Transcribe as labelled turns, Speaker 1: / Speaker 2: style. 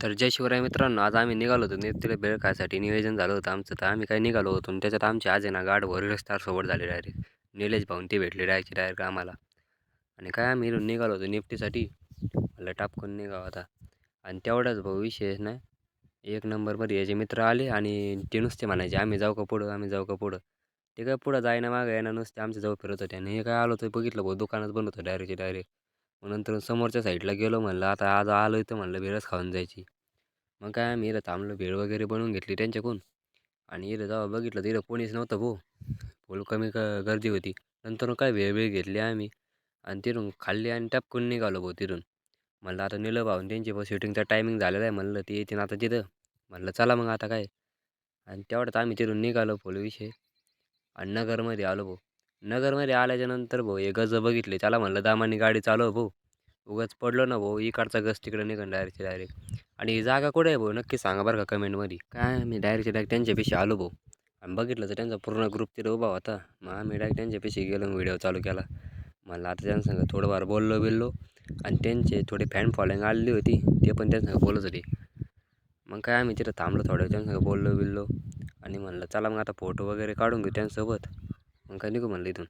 Speaker 1: तर जय शिवराय मित्रांनो, आज आम्ही निघालो होतो नेप्तीला भेळ खायसाठी. नियोजन झालं होतं आमचं. तर आम्ही काय निघालो होतो आणि त्याच्यात आमची आज आहे ना गाठ भर स्टार सोबत झाले डायरेक्ट. निलेश भाऊन ते भेटले डायरेक्ट आम्हाला. आणि काय आम्ही इथून निघालो होतो निफ्टीसाठी. म्हणलं टापकून निघावं आता. आणि तेवढाच भाऊ विषय ना, एक नंबरमध्ये याचे मित्र आले आणि ते नुसते म्हणायचे आम्ही जाऊ का पुढं, आम्ही जाऊ का पुढं. ते काय पुढं जायना मागं आहे ना, नुसते आमच्या जवळ फिरत होते. आणि हे काय आलो तर बघितलं भाऊ दुकानात बंद होतं डायरेक्ट. मग नंतर समोरच्या साईडला गेलो, म्हणलं आता आज आलो तर म्हणलं भेळच खाऊन जायची. मग काय आम्ही इथं थांबलो, भेळ वगैरे बनवून घेतली त्यांच्याकडून. आणि इथं जेव्हा बघितलं तर इथं कोणीच नव्हतं भाऊ. फुल कमी गर्दी होती. नंतर काय भेळ घेतली आम्ही आणि तिथून खाल्ली आणि टपकून निघालो भाऊ तिथून. म्हणलं आता निलं भाऊ त्यांची भाऊ शूटिंगचा टायमिंग झालेला आहे, म्हणलं ते येतील आता तिथं. म्हणलं चला मग आता काय. आणि तेवढ्यात आम्ही तिथून निघालो फुल विषय. आणि नगरमध्ये आलो भाऊ. नगरमध्ये आल्याच्या नंतर भाऊ हे गज बघितले. त्याला म्हणलं दामाने गाडी चालव भाऊ. उगाच पडलो ना भाऊ, इकडचा गज तिकडे निघन डायरेक्ट. आणि ही जागा कुठे आहे भाऊ, नक्की सांगा बरं का कमेंटमध्ये. काय मी डायरेक्ट त्यांच्यापाशी आलो भाऊ. आणि बघितलं तर त्यांचा पूर्ण ग्रुप तिथं उभा होता. मग आम्ही डायरेक्ट त्यांच्यापाशी गेलो, व्हिडिओ चालू केला. म्हणलं आता त्यांच्यासंग थोडंफार बोललो आणि त्यांचे थोडे फॅन फॉलोइंग आलेली होती, ते पण त्यांच्यासंग बोलत होते. मग काय आम्ही तिथं थांबलो, थोडं त्यांच्यासंग बोललो आणि म्हणलं चला मग आता फोटो वगैरे काढून घेऊ त्यांच्यासोबत. मग काय निघू म्हणलं इथून.